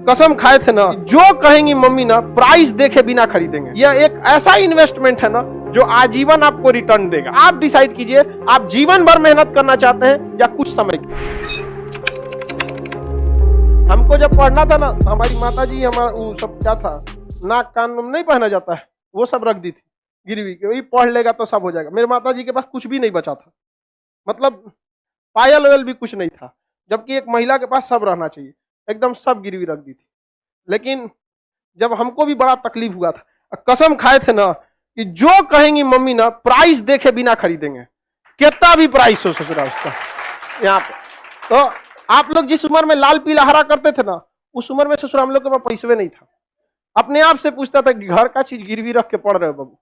कसम खाए थे ना, जो कहेंगी मम्मी ना प्राइस देखे बिना खरीदेंगे। यह एक ऐसा इन्वेस्टमेंट है ना जो आजीवन आपको रिटर्न देगा। आप डिसाइड कीजिए, आप जीवन भर मेहनत करना चाहते हैं या कुछ समय की। हमको जब पढ़ना था ना, हमारी माता जी हमारा वो सब क्या था, नाक कान में नहीं पहना जाता है, वो सब रख दी थी गिरवी के, वही पढ़ लेगा तो सब हो जाएगा। मेरे माता जी के पास कुछ भी नहीं बचा था, मतलब पायल वेल भी कुछ नहीं था, जबकि एक महिला के पास सब रहना चाहिए, एकदम सब गिरवी रख दी थी। लेकिन जब हमको भी बड़ा तकलीफ हुआ था, कसम खाए थे ना कि जो कहेंगी मम्मी ना प्राइस देखे बिना खरीदेंगे, कितना भी प्राइस हो ससुरा उसका। यहाँ पे तो आप लोग जिस उम्र में लाल पीला हरा करते थे ना, उस उम्र में ससुरा हम लोग के पास पैसे नहीं था। अपने आप से पूछता था कि घर का चीज गिरवी रख के पढ़ रहे हो बाबू,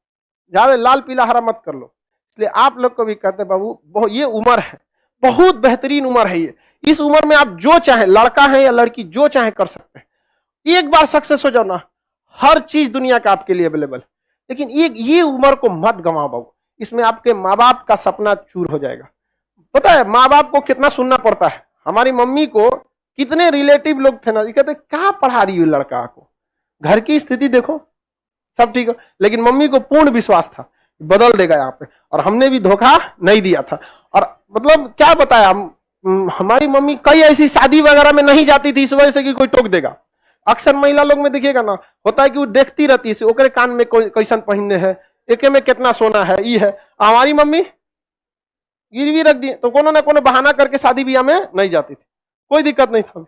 ज्यादा लाल पीला हरा मत कर लो। इसलिए आप लोग को भी कहते बाबू, ये उम्र है, बहुत बेहतरीन उम्र है ये। इस उम्र में आप जो चाहे, लड़का है या लड़की, जो चाहे कर सकते हैं। एक बार सक्सेस हो जाओ ना, हर चीज दुनिया का आपके लिए अवेलेबल। लेकिन ये उम्र को मत गंवाओ बाबू, इसमें आपके माँ बाप का सपना चूर हो जाएगा। पता है माँ बाप को कितना सुनना पड़ता है। हमारी मम्मी को कितने रिलेटिव लोग थे ना, ये कहते क्या पढ़ा रही हो लड़का को, घर की स्थिति देखो सब ठीक हो। लेकिन मम्मी को पूर्ण विश्वास था बदल देगा यहाँ पे, और हमने भी धोखा नहीं दिया था। और मतलब क्या बताया, हमारी मम्मी कई ऐसी शादी वगैरह में नहीं जाती थी इस वजह से कि कोई टोक देगा। अक्सर महिला लोग में देखिएगा ना, होता है कि वो देखती रहती है ओकरे कान में कैसन पहनने है, एके में कितना सोना है, ये है। हमारी मम्मी गिरवी रख दी तो कोनो ना कोनो बहाना करके शादी ब्याह में नहीं जाती थी, कोई दिक्कत नहीं था।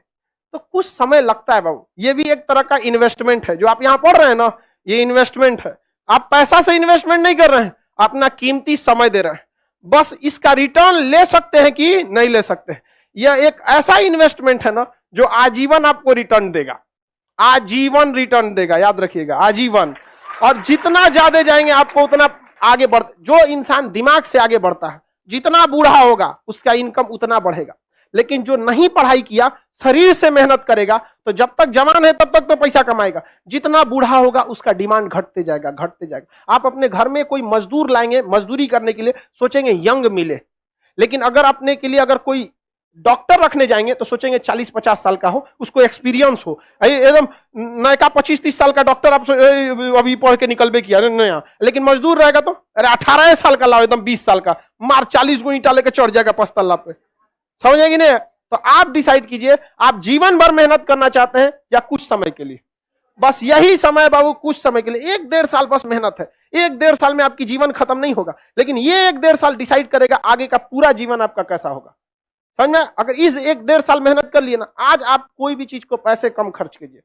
तो कुछ समय लगता है बाबू, ये भी एक तरह का इन्वेस्टमेंट है। जो आप यहाँ पढ़ रहे हैं ना, ये इन्वेस्टमेंट है। आप पैसा से इन्वेस्टमेंट नहीं कर रहे हैं, अपना कीमती समय दे रहे हैं। बस इसका रिटर्न ले सकते हैं कि नहीं ले सकते। यह एक ऐसा इन्वेस्टमेंट है ना जो आजीवन आपको रिटर्न देगा, आजीवन रिटर्न देगा, याद रखिएगा, आजीवन। और जितना ज्यादा जाएंगे आपको उतना आगे बढ़, जो इंसान दिमाग से आगे बढ़ता है, जितना बूढ़ा होगा उसका इनकम उतना बढ़ेगा। लेकिन जो नहीं पढ़ाई किया, शरीर से मेहनत करेगा, तो जब तक जवान है तब तक तो पैसा कमाएगा। जितना बूढ़ा होगा उसका डिमांड घटते जाएगा, घटते जाएगा। आप अपने घर में कोई मजदूर लाएंगे, मजदूरी करने के लिए सोचेंगे यंग मिले। लेकिन अगर अपने के लिए अगर कोई डॉक्टर रखने जाएंगे तो सोचेंगे 40-50 साल का हो, उसको एक्सपीरियंस हो। एकदम नया 25-30 साल का डॉक्टर आप अभी पढ़ के निकलबे किया नया। लेकिन मजदूर रहेगा तो अरे 18 साल का लाओ, एकदम 20 साल का, मार 40 गो ईंटा लेके चढ़ जाएगा 5 तल्ला पे। समझेंगे नहीं? तो आप डिसाइड कीजिए, आप जीवन भर मेहनत करना चाहते हैं या कुछ समय के लिए। बस यही समय बाबू, कुछ समय के लिए, 1-1.5 साल बस मेहनत है। 1-1.5 साल में आपकी जीवन खत्म नहीं होगा, लेकिन ये 1-1.5 साल डिसाइड करेगा आगे का पूरा जीवन आपका कैसा होगा। समझ में? अगर इस 1-1.5 साल मेहनत कर लिए ना, आज आप कोई भी चीज को पैसे कम खर्च कीजिए,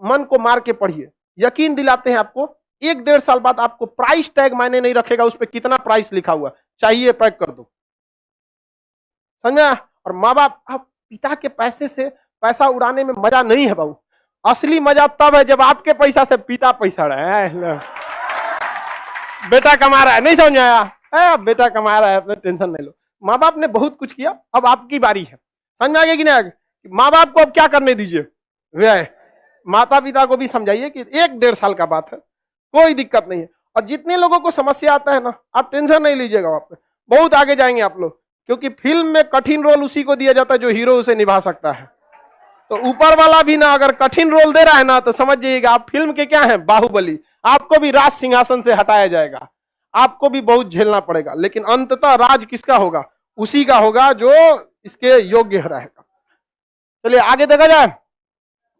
मन को मार के पढ़िए, यकीन दिलाते हैं आपको 1-1.5 साल बाद आपको प्राइस टैग मायने नहीं रखेगा, उस पर कितना प्राइस लिखा हुआ, चाहिए पैक कर दो। समझ में? और माँ बाप, पिता के पैसे से पैसा उड़ाने में मजा नहीं है बाबू। असली मजा तब है जब आपके पैसा से पिता पैसा रहा है। बेटा कमा रहा है, नहीं समझ आया? बेटा कमा रहा है, अपने टेंशन नहीं लो। माँ बाप ने बहुत कुछ किया, अब आपकी बारी है। समझ में आ गया कि नहीं? माँ बाप को अब क्या करने दीजिए, वे माता पिता को भी समझाइए कि 1-1.5 साल का बात है, कोई दिक्कत नहीं है। और जितने लोगों को समस्या आता है ना, आप टेंशन नहीं लीजिएगा, आप बहुत आगे जाएंगे आप लोग। क्योंकि फिल्म में कठिन रोल उसी को दिया जाता है जो हीरो उसे निभा सकता है। तो ऊपर वाला भी ना अगर कठिन रोल दे रहा है ना, तो समझ जाइएगा आप फिल्म के क्या हैं, बाहुबली। आपको भी राज सिंहासन से हटाया जाएगा, आपको भी बहुत झेलना पड़ेगा, लेकिन अंततः राज किसका होगा? उसी का होगा जो इसके योग्य रहेगा। चलिए आगे देखा जाए,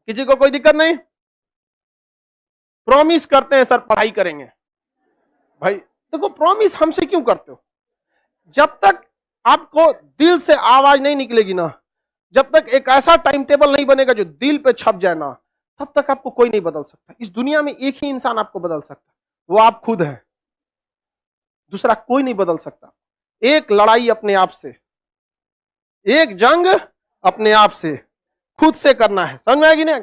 किसी को कोई दिक्कत नहीं? प्रॉमिस करते हैं सर पढ़ाई करेंगे, भाई देखो प्रॉमिस हमसे क्यों करते हो? जब तक आपको दिल से आवाज नहीं निकलेगी ना, जब तक एक ऐसा टाइम टेबल नहीं बनेगा जो दिल पे छप जाए ना, तब तक आपको कोई नहीं बदल सकता। इस दुनिया में एक ही इंसान आपको बदल सकता है, वो आप खुद हैं, दूसरा कोई नहीं बदल सकता। एक लड़ाई अपने आप से, एक जंग अपने आप से, खुद से करना है। समझ में आएगी ना?